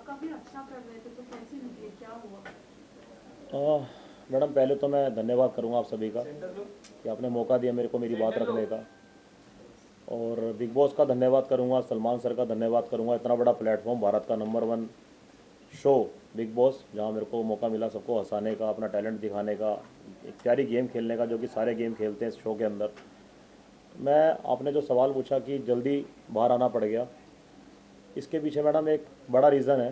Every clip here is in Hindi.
काफी अच्छा कर रहे थे, तो कैसे निकले, क्या हुआ? मैडम पहले तो मैं धन्यवाद करूंगा आप सभी का कि आपने मौका दिया मेरे को मेरी बात रखने का। और बिग बॉस का धन्यवाद करूंगा, सलमान सर का धन्यवाद करूंगा, इतना बड़ा प्लेटफॉर्म, भारत का number one show big boss, जहां मेरे को मौका मिला सबको हंसाने का, अपना टैलेंट दिखाने का, एक प्यारी गेम खेलने का, जो कि सारे गेम खेलते हैं इस शो के अंदर। मैं आपने जो सवाल पूछा कि जल्दी बाहर आना पड़ गया, इसके पीछे मैडम एक बड़ा रीज़न है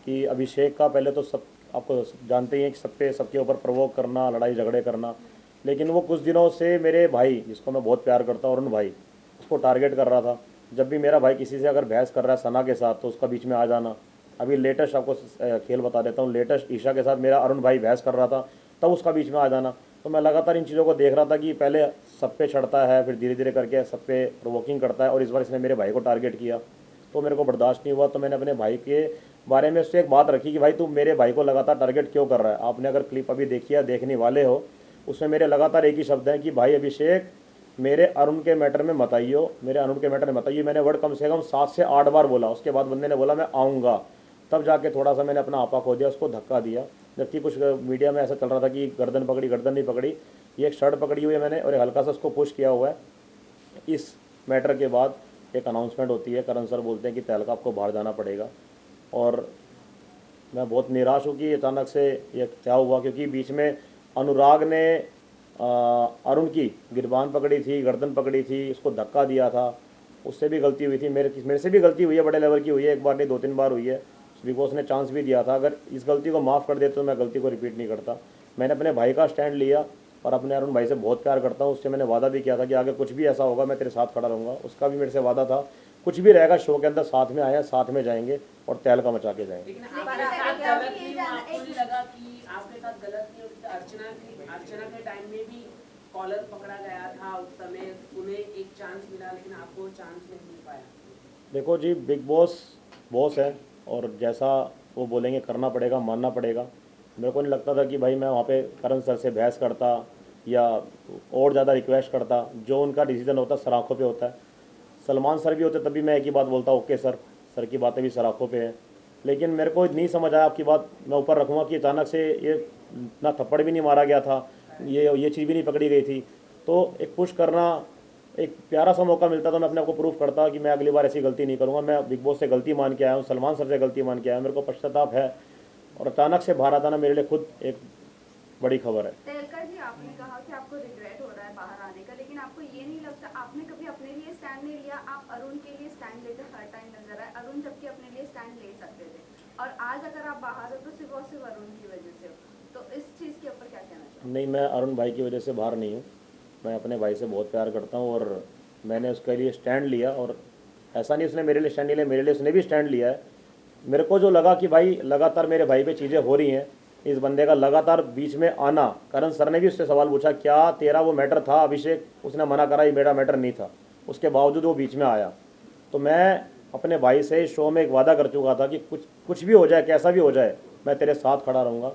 कि अभिषेक का पहले तो सब आपको जानते ही हैं कि सब पे सबके ऊपर प्रवोक करना, लड़ाई झगड़े करना। लेकिन वो कुछ दिनों से मेरे भाई, जिसको मैं बहुत प्यार करता हूँ, अरुण भाई, उसको टारगेट कर रहा था। जब भी मेरा भाई किसी से अगर बहस कर रहा है सना के साथ, तो उसका बीच में आ जाना। अभी लेटेस्ट आपको खेल बता देता हूँ, लेटेस्ट ईशा के साथ मेरा अरुण भाई बहस कर रहा था, तब उसका बीच में आ जाना। तो मैं लगातार इन चीज़ों को देख रहा था कि पहले सब पे चढ़ता है, फिर धीरे धीरे करके सब पे प्रोवोकिंग करता है, और इस बार इसने मेरे भाई को टारगेट किया। तो मेरे को बर्दाश्त नहीं हुआ, तो मैंने अपने भाई के बारे में उससे एक बात रखी कि भाई तू मेरे भाई को लगातार टारगेट क्यों कर रहा है। आपने अगर क्लिप अभी देखी है, देखने वाले हो, उसमें मेरे लगातार एक ही शब्द है कि भाई अभिषेक, मेरे अरुण के मैटर में मत आइयो, मेरे अरुण के मैटर में मत आइए। मैंने वर्ड कम से कम 7 से 8 बार बोला। उसके बाद बंदे ने बोला मैं आऊँगा, तब जाके थोड़ा सा मैंने अपना आपा खो दिया, उसको धक्का दिया। जबकि कुछ मीडिया में ऐसा चल रहा था कि गर्दन पकड़ी, गर्दन नहीं पकड़ी, ये एक शर्ट पकड़ी हुई है मैंने, और एक हल्का सा उसको पुश किया हुआ है। इस मैटर के बाद एक अनाउंसमेंट होती है, करण सर बोलते हैं कि तहलका आपको बाहर जाना पड़ेगा। और मैं बहुत निराश हूँ कि अचानक से ये क्या हुआ, क्योंकि बीच में अनुराग ने अरुण की गिरबान पकड़ी थी, गर्दन पकड़ी थी, उसको धक्का दिया था। उससे भी गलती हुई थी, मेरे से भी गलती हुई है, बड़े लेवल की हुई है, एक बार नहीं 2 3 बार हुई है। बिग बॉस ने चांस भी दिया था, अगर इस गलती को माफ़ कर देते तो मैं गलती को रिपीट नहीं करता। मैंने अपने भाई का स्टैंड लिया, और अपने अरुण भाई से बहुत प्यार करता हूँ। उससे मैंने वादा भी किया था कि अगर कुछ भी ऐसा होगा मैं तेरे साथ खड़ा रहूँगा। उसका भी मेरे से वादा था, कुछ भी रहेगा शो के अंदर साथ में आए, साथ में जाएंगे और तहलका मचा के जाएंगे। लेकिन आपके साथ गलत नहीं हुआ, आपको नहीं लगा कि आपके साथ गलत नहीं होती? अर्चना के टाइम में भी कॉलर पकड़ा गया था, उस समय उन्हें एक चांस मिला, लेकिन आपको चांस नहीं मिल पाया। देखो जी, बिग बॉस बॉस है, और जैसा वो बोलेंगे करना पड़ेगा, मानना पड़ेगा। मेरे को नहीं लगता था कि भाई मैं वहाँ पे करण सर से बहस करता या और ज़्यादा रिक्वेस्ट करता। जो उनका डिसीजन होता है सर आँखों पे होता है। सलमान सर भी होते तभी मैं एक ही बात बोलता, ओके सर, सर की बातें भी सर आँखों पे है। लेकिन मेरे को नहीं समझ आया, आपकी बात मैं ऊपर रखूँगा, कि अचानक से ये ना थप्पड़ भी नहीं मारा गया था, ये चीज़ भी नहीं पकड़ी गई थी। तो एक पुश करना, एक प्यारा सा मौका मिलता तो मैं अपने आप को प्रूफ करता कि मैं अगली बार ऐसी गलती नहीं करूँगा। मैं बिग बॉस से गलती मान के आया हूँ, सलमान सर से गलती मान के आया हूँ, मेरे को पश्चाताप है। और अचानक से बाहर आता ना, मेरे लिए खुद एक बड़ी खबर है। तेलकर जी, आपने कहा कि आपको रिग्रेट हो रहा है बाहर आने का, लेकिन आपको ये नहीं लगता आपने कभी अपने लिए स्टैंड नहीं लिया? आप अरुण के लिए स्टैंड लेते हर टाइम नजर आए, अरुण जबकि अपने लिए स्टैंड ले सकते थे, और आज अगर आप बाहर हो तो सिर्फ और सिर्फ अरुण की वजह से हो। तो इस चीज के ऊपर क्या कहना चाहिए? नहीं, मैं अरुण भाई की वजह से बाहर नहीं हूँ। मैं अपने भाई से बहुत प्यार करता हूँ, और मैंने उसके लिए स्टैंड लिया। और ऐसा नहीं उसने मेरे लिए स्टैंड नहीं लिया, मेरे लिए उसने भी स्टैंड लिया है। मेरे को जो लगा कि भाई लगातार मेरे भाई पे चीज़ें हो रही हैं, इस बंदे का लगातार बीच में आना। करण सर ने भी उससे सवाल पूछा, क्या तेरा वो मैटर था अभिषेक? उसने मना करा, ये मेरा मैटर नहीं था। उसके बावजूद वो बीच में आया। तो मैं अपने भाई से इस शो में एक वादा कर चुका था कि कुछ कुछ भी हो जाए, कैसा भी हो जाए, मैं तेरे साथ खड़ा रहूँगा।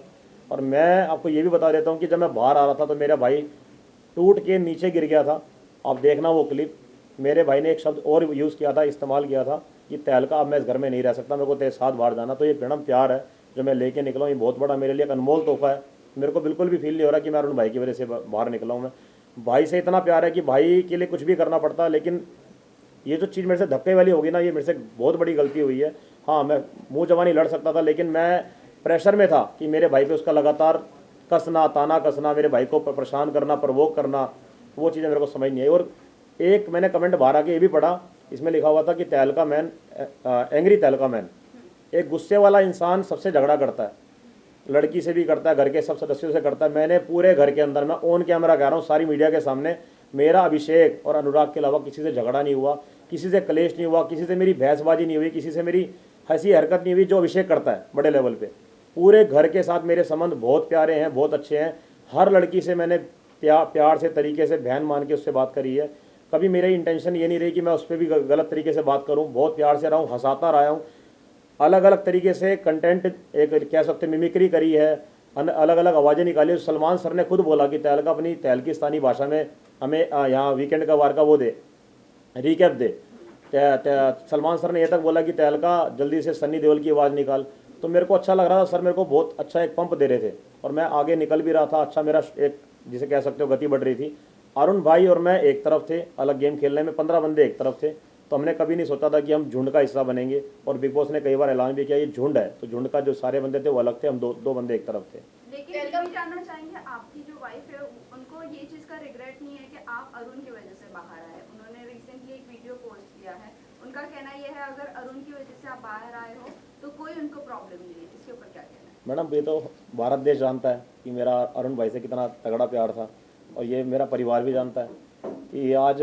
और मैं आपको ये भी बता देता हूँ कि जब मैं बाहर आ रहा था तो मेरा भाई टूट के नीचे गिर गया था। आप देखना वो क्लिप, मेरे भाई ने एक शब्द और यूज़ किया था, इस्तेमाल किया था कि तहलका अब मैं इस घर में नहीं रह सकता, मेरे को तेरे साथ बाहर जाना। तो ये मैडम प्यार है जो मैं लेके निकला हूँ, ये बहुत बड़ा मेरे लिए एक अनमोल तोहफा है। मेरे को बिल्कुल भी फील नहीं हो रहा कि मैं अरुण भाई की वजह से बाहर निकला हूँ। मैं भाई से इतना प्यार है कि भाई के लिए कुछ भी करना पड़ता। लेकिन ये जो चीज़ मेरे से धक्के वाली होगी ना, ये मेरे से बहुत बड़ी गलती हुई है। हाँ, मैं मुंह जवानी लड़ सकता था, लेकिन मैं प्रेशर में था कि मेरे भाई पे उसका लगातार कसना, ताना कसना, मेरे भाई को परेशान करना, प्रवोक करना, वो चीज़ें मेरे को समझ नहीं आई। और एक मैंने कमेंट बाहर आके ये भी पढ़ा, इसमें लिखा हुआ था कि तहलका मैन, एंग्री तहलका मैन, एक गुस्से वाला इंसान सबसे झगड़ा करता है, लड़की से भी करता है, घर के सब सदस्यों से करता है। मैंने पूरे घर के अंदर, मैं ऑन कैमरा कह रहा हूँ, सारी मीडिया के सामने, मेरा अभिषेक और अनुराग के अलावा किसी से झगड़ा नहीं हुआ, किसी से कलेश नहीं हुआ, किसी से मेरी बहसबाजी नहीं हुई, किसी से मेरी हंसी हरकत नहीं हुई, जो अभिषेक करता है बड़े लेवल पे। पूरे घर के साथ मेरे संबंध बहुत प्यारे हैं, बहुत अच्छे हैं। हर लड़की से मैंने प्यार से, तरीके से, बहन मान के उससे बात करी है। कभी मेरी इंटेंशन ये नहीं रही कि मैं उस पर भी गलत तरीके से बात करूँ। बहुत प्यार से रहा हूँ, हंसाता रहा हूँ, अलग अलग तरीके से कंटेंट एक कह सकते मिमिक्री करी है, अलग अलग आवाज़ें निकाली। सलमान सर ने खुद बोला कि तहलका अपनी तहलकिस्तानी भाषा में हमें यहाँ वीकेंड का वार का वो दे, रिकैप दे। सलमान सर ने ये तक बोला कि तहलका जल्दी से सन्नी देओल की आवाज़ निकाल। तो मेरे को अच्छा लग रहा था, सर मेरे को बहुत अच्छा एक पंप दे रहे थे और मैं आगे निकल भी रहा था। अच्छा मेरा एक जिसे कह सकते हो गति बढ़ रही थी। अरुण भाई और मैं एक तरफ थे अलग गेम खेलने में, 15 बंदे एक तरफ थे। तो हमने कभी नहीं सोचा था कि हम झुंड का हिस्सा बनेंगे और बिग बॉस ने कई बार ऐलान भी किया ये झुंड है। तो झुंड का जो सारे बंदे थे वो अलग थे, हम दो बंदे एक तरफ थे। लेकिन ये भी जानना चाहेंगे आपकी जो वाइफ है उनको ये चीज़ का रिग्रेट नहीं है कि आप अरुण की वजह से बाहर आए? उन्होंने रिसेंटली एक वीडियो पोस्ट किया है, उनका कहना ये है अगर अरुण की वजह से आप बाहर आए हो तो कोई उनको प्रॉब्लम नहीं है। इसके ऊपर क्या कहना है? मैडम ये तो भारत देश जानता है कि मेरा अरुण भाई से कितना तगड़ा प्यार था और ये मेरा परिवार भी जानता है कि आज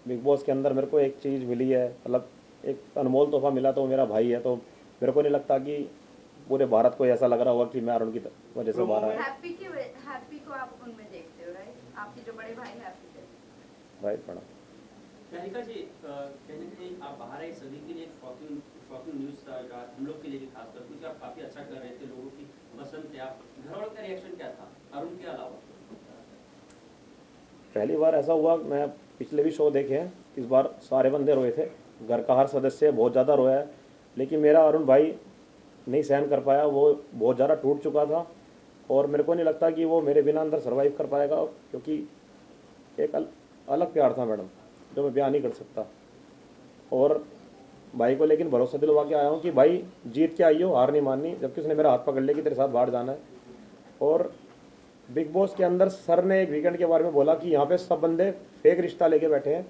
बिग बॉस के अंदर मेरे को एक चीज़ मिली है, मतलब एक अनमोल तोहफा मिला तो वो मेरा भाई है। तो मेरे को नहीं लगता कि पूरे भारत को ऐसा लग रहा होगा कि मैं अरुण की वजह से बाहर आया। हैप्पी को आप उनमें देखते हो, राइट? आपके जो बड़े भाई हैप्पी थे, राइट मैडम। तहलका जी, कहीं ना कहीं आप बाहर आए सभी के लिए एक शॉकिंग न्यूज़ था, हम लोग के लिए भी खासकर, क्योंकि आप काफ़ी अच्छा कर रहे थे, लोगों की पसंद थे। आप घर वालों का रिएक्शन क्या था अरुण के अलावा? पहली बार ऐसा हुआ, मैं पिछले भी शो देखे हैं, इस बार सारे बंदे रोए थे, घर का हर सदस्य बहुत ज़्यादा रोया है। लेकिन मेरा अरुण भाई नहीं सहन कर पाया, वो बहुत ज़्यादा टूट चुका था और मेरे को नहीं लगता कि वो मेरे बिना अंदर सर्वाइव कर पाएगा, क्योंकि एक अलग प्यार था मैडम जो मैं बयान नहीं कर सकता। और भाई को लेकिन भरोसा दिलवा के आया हूँ कि भाई जीत के आई हो, हार नहीं माननी, जबकि उसने मेरा हाथ पकड़ लिया कि तेरे साथ बाहर जाना है। और बिग बॉस के अंदर सर ने एक वीकेंड के बारे में बोला कि यहाँ पे सब बंदे फेक रिश्ता लेके बैठे हैं,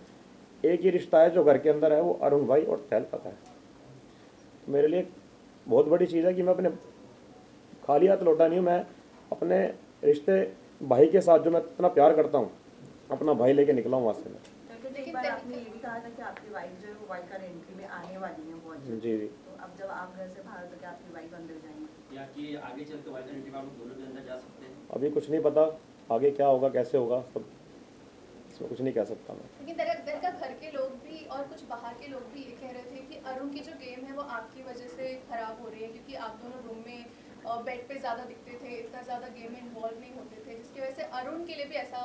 एक ही रिश्ता है जो घर के अंदर है, वो अरुण भाई और तहलका का है। तो मेरे लिए बहुत बड़ी चीज़ है कि मैं अपने खाली हाथ लौटा नहीं हूँ, मैं अपने रिश्ते भाई के साथ जो मैं इतना प्यार करता हूँ अपना भाई लेके निकला हूँ वहाँ से मैं। एक बार आपने ये भी कहा था कि आपकी वाइफ जो है वो वाइल्ड कार्ड एंट्री में आने वाली है बहुत जल्द। जी जी। तो अब जब आप घर से बाहर तो क्या आपकी वाइफ अंदर जाएंगी या कि आगे चल के वाइल्ड एंट्री में आप दोनों के अंदर जा सकते हैं? अभी कुछ नहीं पता आगे क्या होगा कैसे होगा, सब इसमें कुछ नहीं कह सकता मैं। लेकिन दरअसल घर के लोग भी और कुछ बाहर के लोग भी ये कह रहे थे कि अरुण की जो गेम है वो आपकी वजह से खराब हो रही है, क्योंकि आप दोनों रूम में बेड पे ज़्यादा दिखते थे, इतना ज़्यादा गेम में इन्वॉल्व नहीं होते थे, जिसकी वजह से अरुण के लिए भी ऐसा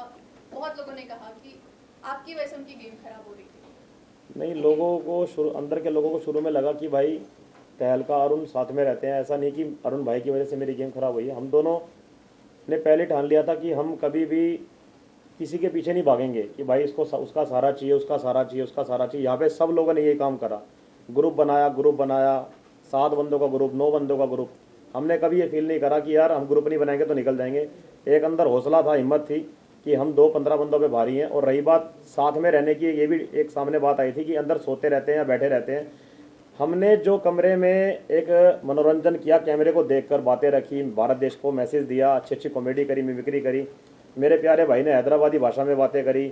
बहुत लोगों ने कहा कि आपकी वजह से उनकी गेम खराब हो रही थी। नहीं, लोगों को अंदर के लोगों को शुरू में लगा कि भाई तहलका अरुण साथ में रहते हैं, ऐसा नहीं कि अरुण भाई की वजह से मेरी गेम खराब हुई है। हम दोनों ने पहले ठान लिया था कि हम कभी भी किसी के पीछे नहीं भागेंगे कि भाई इसको उसका सहारा चाहिए, उसका सहारा चाहिए, उसका सहारा चाहिए। यहाँ पे सब लोगों ने यही काम करा, ग्रुप बनाया 7 बंदों का ग्रुप, 9 बंदों का ग्रुप। हमने कभी ये फील नहीं करा कि यार हम ग्रुप नहीं बनाएंगे तो निकल जाएंगे। एक अंदर हौसला था, हिम्मत थी कि हम 2-15 बंदों पे भारी हैं। और रही बात साथ में रहने की, ये भी एक सामने बात आई थी कि अंदर सोते रहते हैं या बैठे रहते हैं। हमने जो कमरे में एक मनोरंजन किया, कैमरे को देखकर बातें रखी, भारत देश को मैसेज दिया, अच्छी कॉमेडी करी, मिमिक्री करी, मेरे प्यारे भाई ने हैदराबादी भाषा में बातें करी,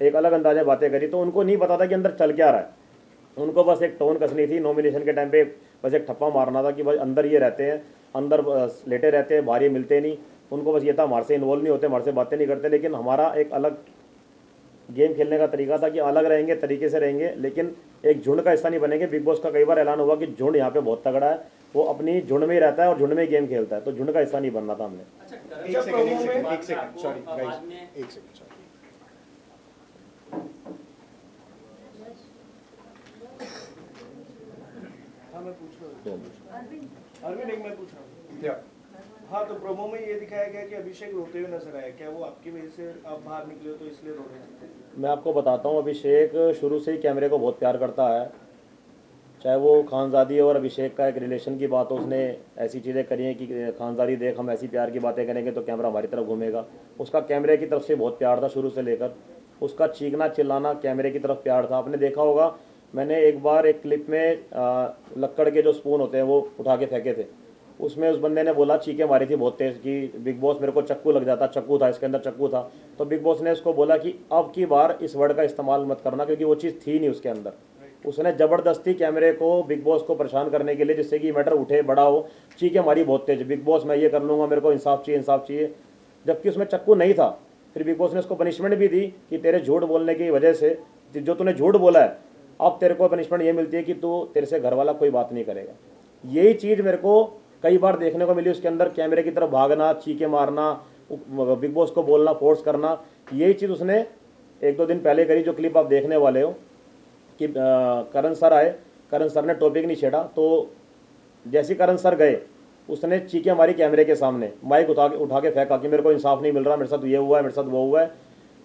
एक अलग अंदाज में बातें करी। तो उनको नहीं पता था कि अंदर चल क्या रहा है, उनको बस एक टोन कसनी थी। नॉमिनेशन के टाइम पे बस एक ठप्पा मारना था कि भाई अंदर ये रहते हैं, अंदर लेटे रहते हैं, बाहर ये मिलते नहीं। उनको बस ये था हमारे से इन्वॉल्व नहीं होते, हमारे से बातें नहीं करते। लेकिन हमारा एक अलग गेम खेलने का तरीका था कि अलग रहेंगे, तरीके से रहेंगे, लेकिन एक झुंड का हिस्सा नहीं बनेंगे। बिग बॉस का कई बार ऐलान हुआ कि झुंड यहाँ पे बहुत तगड़ा है, वो अपनी झुंड में ही रहता है और झुंड में ही गेम खेलता है, तो झुंड का हिस्सा नहीं बनना था हमने। अच्छा, एक सेकंड सॉरी गाइस, एक सेकंड सॉरी। हाँ मैं पूछ रहा हूँ, अरविंद अरविंद एक मैं पूछ रहा हूँ। या हाँ तो प्रोमो में ये दिखाया गया कि अभिषेक रोते हुए नजर आया, क्या वो आपकी वजह से आप बाहर निकले हो तो इसलिए रो रहे थे? मैं आपको बताता हूँ, अभिषेक शुरू से ही कैमरे को बहुत प्यार करता है। चाहे वो खानजादी और अभिषेक का एक रिलेशन की बात हो, उसने ऐसी चीज़ें करी हैं कि खानजादी देख हम ऐसी प्यार की बातें करेंगे तो कैमरा हमारी तरफ घूमेगा। उसका कैमरे की तरफ से बहुत प्यार था शुरू से लेकर, उसका चीखना चिल्लाना कैमरे की तरफ प्यार था। आपने देखा होगा, मैंने एक बार एक क्लिप में लक्कड़ के जो स्पून होते हैं वो उठा के फेंके थे, उसमें उस बंदे ने बोला, चीखें मारी थी बहुत तेज़ कि बिग बॉस मेरे को चक्कू लग जाता, चक्कू था इसके अंदर, चक्कू था। तो बिग बॉस ने उसको बोला कि अब की बार इस वर्ड का इस्तेमाल मत करना, क्योंकि वो चीज़ थी नहीं उसके अंदर। उसने ज़बरदस्ती कैमरे को, बिग बॉस को परेशान करने के लिए, जिससे कि मैटर उठे बड़ा हो, चीखें मारी बहुत तेज, बिग बॉस मैं ये कर लूँगा, मेरे को इंसाफ चाहिए, इंसाफ चाहिए, जबकि उसमें चक्कू नहीं था। फिर बिग बॉस ने उसको पनिशमेंट भी दी कि तेरे झूठ बोलने की वजह से, जो तूने झूठ बोला है, अब तेरे को पनिशमेंट ये मिलती है कि तू, तेरे से घर वाला कोई बात नहीं करेगा। यही चीज़ मेरे को कई बार देखने को मिली उसके अंदर, कैमरे की तरफ भागना, चीखें मारना, बिग बॉस को बोलना, फोर्स करना। यही चीज़ उसने 1-2 दिन पहले करी, जो क्लिप आप देखने वाले हो। कि करण सर आए, करण सर ने टॉपिक नहीं छेड़ा, तो जैसे ही करण सर गए उसने चीखें मारी कैमरे के सामने, माइक उठा के फेंका कि मेरे को इंसाफ नहीं मिल रहा, मेरे साथ ये हुआ है, मेरे साथ वो हुआ है।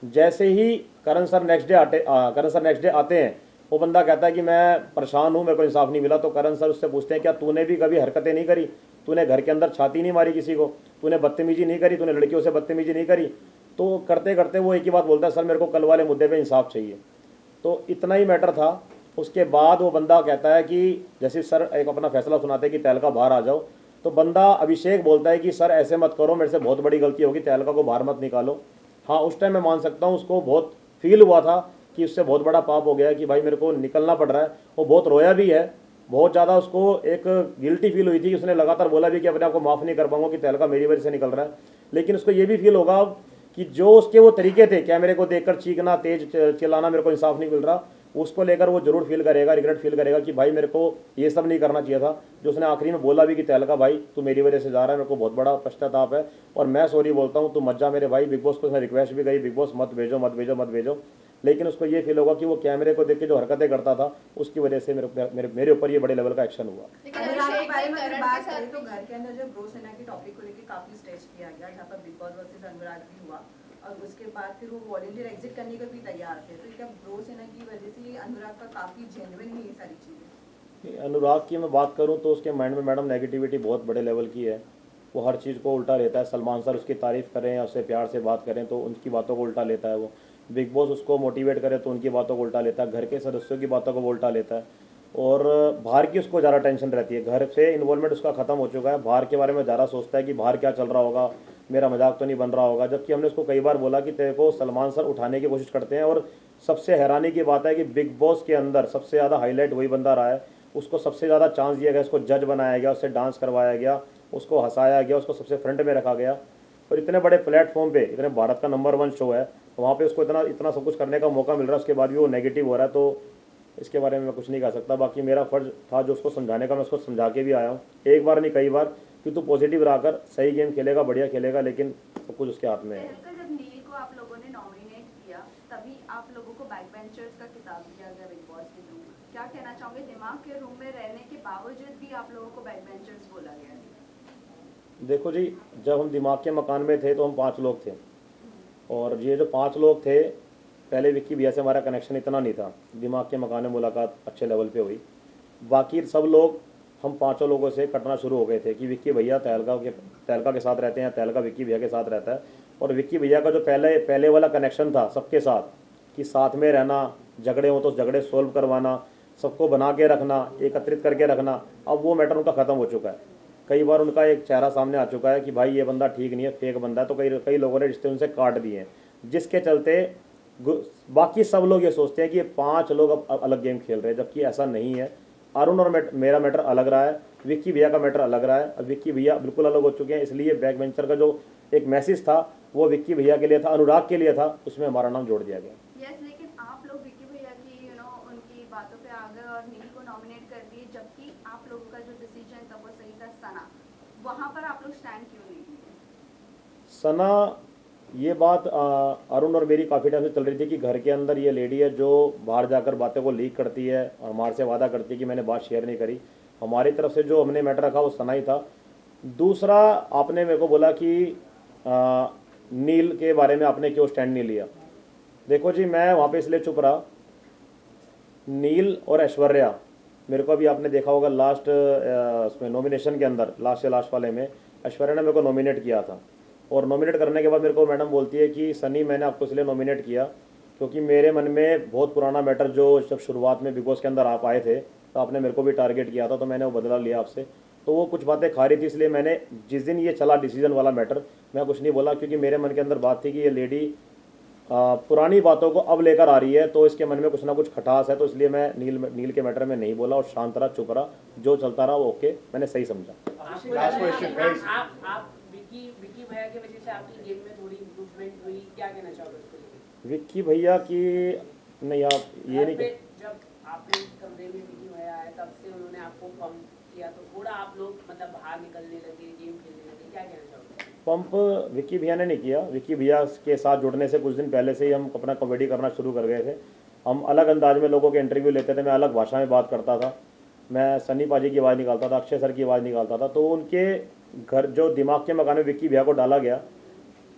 जैसे ही करण सर नेक्स्ट डे आते हैं, वो बंदा कहता है कि मैं परेशान हूँ, मेरे को इंसाफ नहीं मिला। तो करण सर उससे पूछते हैं क्या तूने भी कभी हरकतें नहीं करी, तूने घर के अंदर छाती नहीं मारी किसी को, तूने बदतमीजी नहीं करी, तूने लड़कियों से बदतमीजी नहीं करी। तो करते करते वो एक ही बात बोलता है, सर मेरे को कल वाले मुद्दे पे इंसाफ चाहिए। तो इतना ही मैटर था। उसके बाद वो बंदा कहता है कि जैसे सर एक अपना फैसला सुनाते हैं कि तहलका बाहर आ जाओ, तो बंदा अभिषेक बोलता है कि सर ऐसे मत करो, मेरे से बहुत बड़ी गलती होगी, तहलका को बाहर मत निकालो। हाँ, उस टाइम मैं मान सकता हूँ, उसको बहुत फील हुआ था कि उससे बहुत बड़ा पाप हो गया कि भाई मेरे को निकलना पड़ रहा है। वो बहुत रोया भी है, बहुत ज़्यादा उसको एक गिल्टी फील हुई थी। उसने लगातार बोला भी कि अपने आप को माफ़ नहीं कर पाऊंगा कि तहलका मेरी वजह से निकल रहा है। लेकिन उसको ये भी फील होगा कि जो उसके वो तरीके थे कैमरे को देखकर चीखना, तेज चिल्लाना, मेरे को इंसाफ नहीं मिल रहा, उसको लेकर वो जरूर फील करेगा, रिग्रेट फील करेगा कि भाई मेरे को ये सब नहीं करना चाहिए था। जो उसने आखिरी में बोला भी कि तहलका भाई तू मेरी वजह से जा रहा है, मेरे को बहुत बड़ा पश्चाताप है और मैं सॉरी बोलता हूँ, तू मत जा मेरे भाई। बिग बॉस को उसने रिक्वेस्ट भी करी, बिग बॉस मत भेजो मत भेजो मत भेजो। लेकिन उसको ये फील होगा कि वो कैमरे को देख के जो हरकतें करता था उसकी वजह से मेरे ऊपर ये बड़े लेवल का एक्शन हुआ। लेकिन अनुराग के अभिषेक बारे ने में अगर करण बात के साथ करें तो भी- घर के अंदर जो ब्रो सेना की टॉपिक को लेकर काफी स्ट्रेच किया गया, जहाँ पर बिग बॉस वर्सेस अनुराग भी हुआ और उसके बाद फिर वो वॉलंटियर एग्जिट करने को भी तैयार थे। तो क्या ब्रो सेना की वजह से ये अनुराग का काफी जेन्युइन है ये सारी चीजें? अनुराग की मैं बात करूं तो उसके माइंड में मैडम नेगेटिविटी बहुत बड़े लेवल की है। वो हर चीज़ को उल्टा लेता है। सलमान सर उसकी तारीफ़ करें या उससे प्यार से बात करें तो उनकी बातों को उल्टा लेता है। वो बिग बॉस उसको मोटिवेट करे तो उनकी बातों को उल्टा लेता है। घर के सदस्यों की बातों को वो उल्टा लेता है और बाहर की उसको ज़्यादा टेंशन रहती है। घर से इन्वॉल्वमेंट उसका ख़त्म हो चुका है। बाहर के बारे में ज़्यादा सोचता है कि बाहर क्या चल रहा होगा, मेरा मजाक तो नहीं बन रहा होगा। जबकि हमने उसको कई बार बोला कि तेरे को सलमान सर उठाने की कोशिश करते हैं। और सबसे हैरानी की बात है कि बिग बॉस के अंदर सबसे ज़्यादा हाईलाइट वही बंदा रहा है। उसको सबसे ज़्यादा चांस दिया गया, उसको जज बनाया गया, उससे डांस करवाया गया, उसको हंसाया गया, उसको सबसे फ्रंट में रखा गया। और इतने बड़े प्लेटफॉर्म पे, इतने भारत का नंबर 1 शो है, वहाँ पे उसको इतना सब कुछ करने का मौका मिल रहा है, उसके बाद भी वो नेगेटिव हो रहा है। तो इसके बारे में मैं कुछ नहीं कह सकता। बाकी मेरा फ़र्ज़ था जो उसको समझाने का, मैं उसको समझा के भी आया हूँ एक बार नहीं कई बार, कि तू पॉजिटिव रहकर सही गेम खेलेगा, बढ़िया खेलेगा, लेकिन सब कुछ उसके हाथ में है। तहलका जब नील को आप लोगों ने नॉमिनेट किया तभी आप लोगों को बैक बेंचर्स का खिताब दिया गया बिग बॉस के रूम में। क्या कहना चाहोगे, दिमाग के रूम में रहने के बावजूद भी आप लोगों को बैक बेंचर्स बोला गया है? देखो जी, जब हम दिमाग के मकान में थे तो हम 5 लोग थे और ये जो 5 लोग थे, पहले विक्की भैया से हमारा कनेक्शन इतना नहीं था। दिमाग के मकान में मुलाकात अच्छे लेवल पे हुई। बाकी सब लोग हम 5 लोगों से कटना शुरू हो गए थे कि विक्की भैया तहलका के साथ रहते हैं, तहलका विक्की भैया के साथ रहता है। और विक्की भैया का जो पहले वाला कनेक्शन था सबके साथ, कि साथ में रहना, झगड़े हो तो झगड़े सोल्व करवाना, सबको बना के रखना, एकत्रित करके रखना, अब वो मैटर उनका ख़त्म हो चुका है। कई बार उनका एक चेहरा सामने आ चुका है कि भाई ये बंदा ठीक नहीं है, फेक बंदा है। तो कई लोगों ने रिश्ते उनसे काट दिए हैं, जिसके चलते बाकी सब लोग ये सोचते हैं कि ये 5 लोग अब अलग गेम खेल रहे हैं, जबकि ऐसा नहीं है। अरुण और मेरा मैटर अलग रहा है, विक्की भैया का मैटर अलग रहा है। अब विक्की भैया बिल्कुल अलग हो चुके हैं, इसलिए बैक बेंचर का जो एक मैसेज था वो विक्की भैया के लिए था, अनुराग के लिए था, उसमें हमारा नाम जोड़ दिया गया। यस, लेकिन आप लोग विक्की भैया की उनकी बातों पे आ गए और नील को नॉमिनेट कर दिए, जबकि आप लोगों का जो डिसीजन था वो सही था। सना, वहाँ पर आप लोग स्टैंड क्यों नहीं लिए? सना, ये बात अरुण और मेरी काफ़ी टाइम से चल रही थी कि घर के अंदर ये लेडी है जो बाहर जाकर बातें को लीक करती है और हमारे से वादा करती है कि मैंने बात शेयर नहीं करी। हमारी तरफ से जो हमने मैटर रखा वो सना ही था। दूसरा, आपने मेरे को बोला कि नील के बारे में आपने क्यों स्टैंड नहीं लिया। देखो जी, मैं वहाँ पे इसलिए चुप रहा, नील और ऐश्वर्या, मेरे को अभी आपने देखा होगा लास्ट उसमें नॉमिनेशन के अंदर, लास्ट से लास्ट वाले में ऐश्वर्या ने मेरे को नॉमिनेट किया था। और नॉमिनेट करने के बाद मेरे को मैडम बोलती है कि सनी, मैंने आपको इसलिए नॉमिनेट किया क्योंकि मेरे मन में बहुत पुराना मैटर, जो जब शुरुआत में बिग बॉस के अंदर आप आए थे तो आपने मेरे को भी टारगेट किया था, तो मैंने वो बदला लिया आपसे। तो वो कुछ बातें खा रही थी, इसलिए मैंने जिस दिन ये चला डिसीजन वाला मैटर, मैं कुछ नहीं बोला, क्योंकि मेरे मन के अंदर बात थी कि ये लेडी पुरानी बातों को अब लेकर आ रही है, तो इसके मन में कुछ ना कुछ खटास है। तो इसलिए मैं नील के मैटर में नहीं बोला और शांत रहा, चुप रहा, जो चलता रहा वो ओके, मैंने सही समझा। Last question, guys. आप विक्की भैया की वजह से आपकी गेम में थोड़ी इम्प्रूवमेंट हुई, क्या कहना चाहोगे उसको लेकर? विक्की भैया की नहीं, आप ये नहीं जब आपने कमरे में विक्की भैया आए तब से उन्होंने आपको पंप किया, तो थोड़ा आप लोग मतलब बाहर निकलने लगे, गेम खेलने लगे, क्या कहना चाहोगे? पंप विक्की भैया ने नहीं किया। विक्की भैया के साथ जुड़ने से कुछ दिन पहले से ही हम अपना कॉमेडी करना शुरू कर गए थे। हम अलग अंदाज में लोगों के इंटरव्यू लेते थे, मैं अलग भाषा में बात करता था, मैं सन्नी पाजी की आवाज़ निकालता था, अक्षय सर की आवाज़ निकालता था। तो उनके घर जो दिमाग के मकान में विक्की भैया को डाला गया,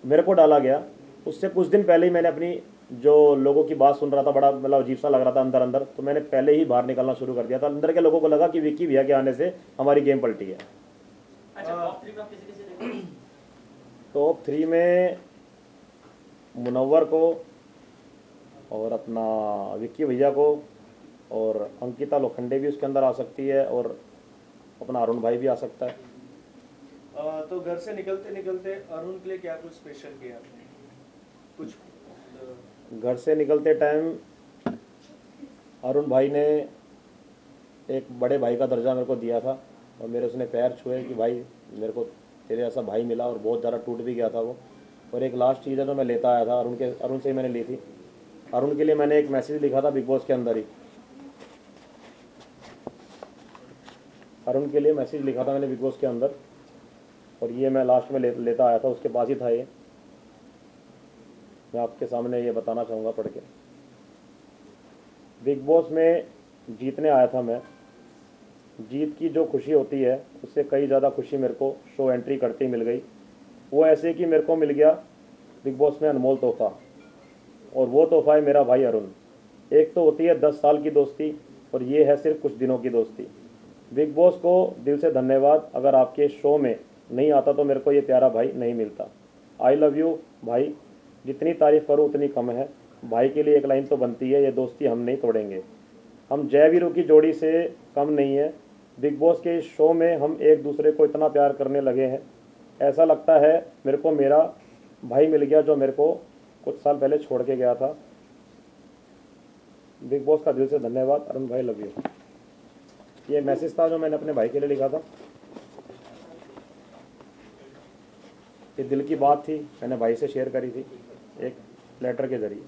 मेरे को डाला गया, उससे कुछ दिन पहले ही मैंने अपनी जो लोगों की बात सुन रहा था, बड़ा मतलब अजीब सा लग रहा था अंदर अंदर, तो मैंने पहले ही बाहर निकलना शुरू कर दिया था। अंदर के लोगों को लगा कि विक्की भैया के आने से हमारी गेम पलटी है। अच्छा, टॉप 3 में आप किसे किसे देखेंगे? टॉप 3 में मुनव्वर को और अपना विक्की भैया को और अंकिता लोखंडे भी उसके अंदर आ सकती है और अपना अरुण भाई भी आ सकता है। तो घर से निकलते निकलते अरुण के लिए क्या कुछ स्पेशल किया आपने? कुछ घर से निकलते टाइम अरुण भाई ने एक बड़े भाई का दर्जा मेरे को दिया था और मेरे उसने पैर छुए कि भाई मेरे को तेरे ऐसा भाई मिला, और बहुत ज़्यादा टूट भी गया था वो। और एक लास्ट चीज़ है जो मैं लेता आया था अरुण से ही मैंने ली थी। अरुण के लिए मैंने एक मैसेज लिखा था बिग बॉस के अंदर ही, अरुण के लिए मैसेज लिखा था मैंने बिग बॉस के अंदर, और ये मैं लास्ट में लेता आया था, उसके पास ही था ये। मैं आपके सामने ये बताना चाहूँगा पढ़ के। बिग बॉस में जीतने आया था मैं, जीत की जो खुशी होती है उससे कई ज़्यादा खुशी मेरे को शो एंट्री करते ही मिल गई। वो ऐसे कि मेरे को मिल गया बिग बॉस में अनमोल तोहफा, और वो तोहफा है मेरा भाई अरुण। एक तो होती है 10 साल की दोस्ती और ये है सिर्फ कुछ दिनों की दोस्ती। बिग बॉस को दिल से धन्यवाद, अगर आपके शो में नहीं आता तो मेरे को ये प्यारा भाई नहीं मिलता। आई लव यू भाई, जितनी तारीफ़ करूँ उतनी कम है। भाई के लिए एक लाइन तो बनती है, ये दोस्ती हम नहीं तोड़ेंगे। हम जयवीरों की जोड़ी से कम नहीं है। बिग बॉस के इस शो में हम एक दूसरे को इतना प्यार करने लगे हैं, ऐसा लगता है मेरे को मेरा भाई मिल गया जो मेरे को कुछ साल पहले छोड़ के गया था। बिग बॉस का दिल से धन्यवाद अरुण भाई, लव यू। ये मैसेज था जो मैंने अपने भाई के लिए लिखा था। ये दिल की बात थी, मैंने भाई से शेयर करी थी एक लेटर के जरिए।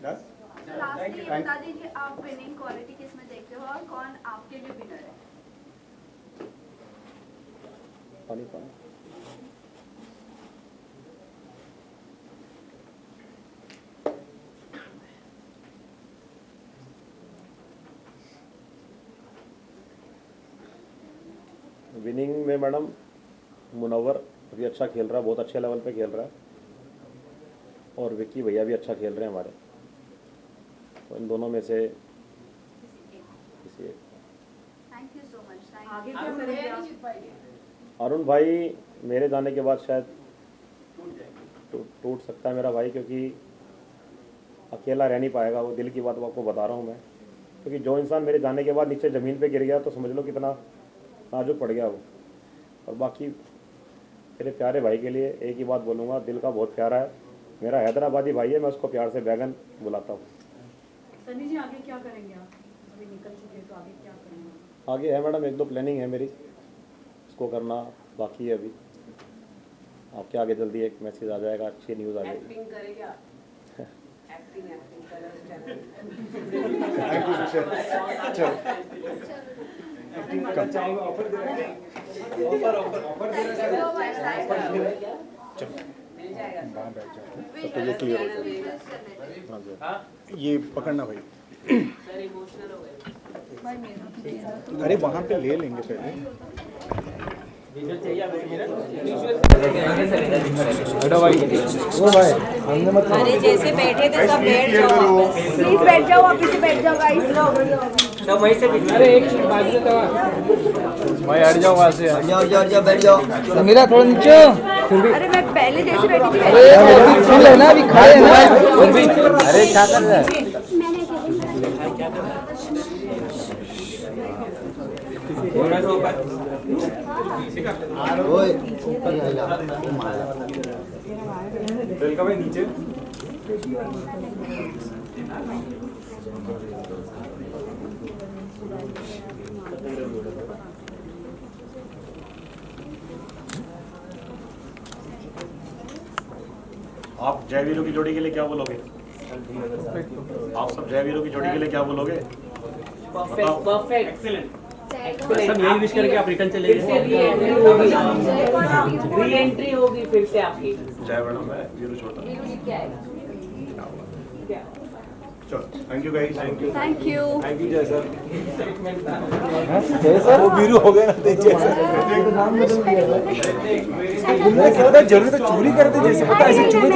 लास्टली ये बता दीजिए आप विनिंग क्वालिटी किस में देखते हो और कौन आपके लिए विनर है? पानी पानी। विनिंग में मैडम मुनव्वर अभी अच्छा खेल रहा है, बहुत अच्छे लेवल पे खेल रहा है, और विक्की भैया भी अच्छा खेल रहे हैं हमारे। तो इन दोनों में से किसी एक। Thank you so much. आगे क्या अरुण करेंगे भैया आप? नहीं जीत पाएंगे? अरुण भाई मेरे जाने के बाद शायद टूट सकता है मेरा भाई, क्योंकि अकेला रह नहीं पाएगा वो। दिल की बात आपको बता रहा हूँ मैं, क्योंकि जो इंसान मेरे जाने के बाद नीचे ज़मीन पे गिर गया तो समझ लो कितना नाजुक पड़ गया वो। और बाकी मेरे प्यारे भाई के लिए एक ही बात बोलूँगा, दिल का बहुत प्यारा है, मेरा हैदराबादी भाई है, मैं उसको प्यार से बैगन बुलाता हूँ। सनी जी आगे क्या करेंगे आप? अभी निकल चुके हैं तो आगे क्या करेंगे? आगे है मैडम 1-2 प्लानिंग है मेरी, उसको करना बाकी है अभी। आपके आगे जल्दी एक मैसेज आ जाएगा, अच्छी न्यूज़ आ जाएगी। एक्टिंग करेंगे आप? Acting Colors channel. Thank you sir. चलो ऑफर दे रहे हैं। ऑफर दे रहे हैं। मिल जाएगा वहाँ बैठ जाओ। तो ये क्लियर हो जाएगा। हाँ जी। हाँ ये पकड़ना भाई, सर, इमोशनल हो गए। अरे वहाँ पे ले लेंगे पहले। अरे जैसे बैठे थे सब बैठ जाओ वापस। प्लीज बैठ जाओ, आप इसे बैठ जाओ गाइस। तो वहीं से अरे एक बाजू से भाई हट जाओ वहाँ से। जाओ बैठ जाओ। मेरा थोड़ा नीचे। अरे मैं पहले जैसे बैठी थी। सुन लेना, अभी खड़े हैं ना। अरे क्या कर रहा है? ओए भाई नीचे। आप जयवीरों की जोड़ी के लिए क्या बोलोगे? आप सब जयवीरों की जोड़ी के लिए क्या बोलोगे? परफेक्ट एक्सीलेंट सब यही विश करके आप रिटर्न चले गए। री एंट्री होगी फिर से आपकी। जय मैडम है वीरू छोटा। चलो thank you guys. Thank you thank you जय सर। जय सर वो वीरू हो गए ना जय सर। तुमने क्या जरूर तो चोरी करते जैसे पता ऐसे चोरी